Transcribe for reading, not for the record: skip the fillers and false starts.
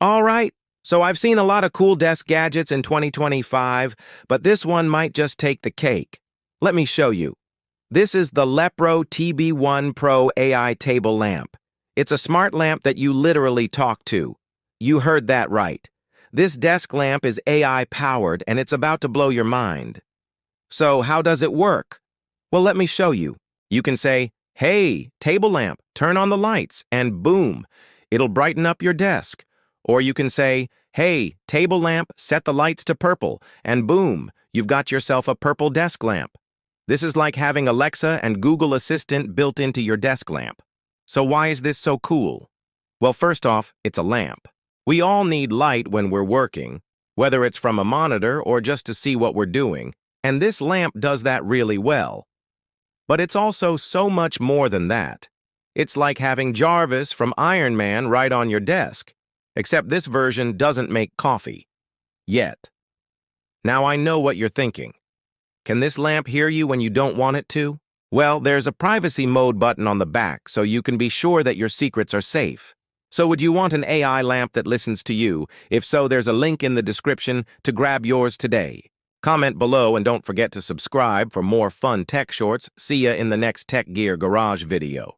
All right, so I've seen a lot of cool desk gadgets in 2025, but this one might just take the cake. Let me show you. This is the Lepro TB1 Pro AI table lamp. It's a smart lamp that you literally talk to. You heard that right. This desk lamp is AI powered and it's about to blow your mind. So how does it work? Well, let me show you. You can say, "Hey, table lamp, turn on the lights," and boom, it'll brighten up your desk. Or you can say, "Hey, table lamp, set the lights to purple," and boom, you've got yourself a purple desk lamp. This is like having Alexa and Google Assistant built into your desk lamp. So why is this so cool? Well, first off, it's a lamp. We all need light when we're working, whether it's from a monitor or just to see what we're doing, and this lamp does that really well. But it's also so much more than that. It's like having Jarvis from Iron Man right on your desk, except this version doesn't make coffee. Yet. Now I know what you're thinking. Can this lamp hear you when you don't want it to? Well, there's a privacy mode button on the back so you can be sure that your secrets are safe. So would you want an AI lamp that listens to you? If so, there's a link in the description to grab yours today. Comment below and don't forget to subscribe for more fun tech shorts. See ya in the next Tech Gear Garage video.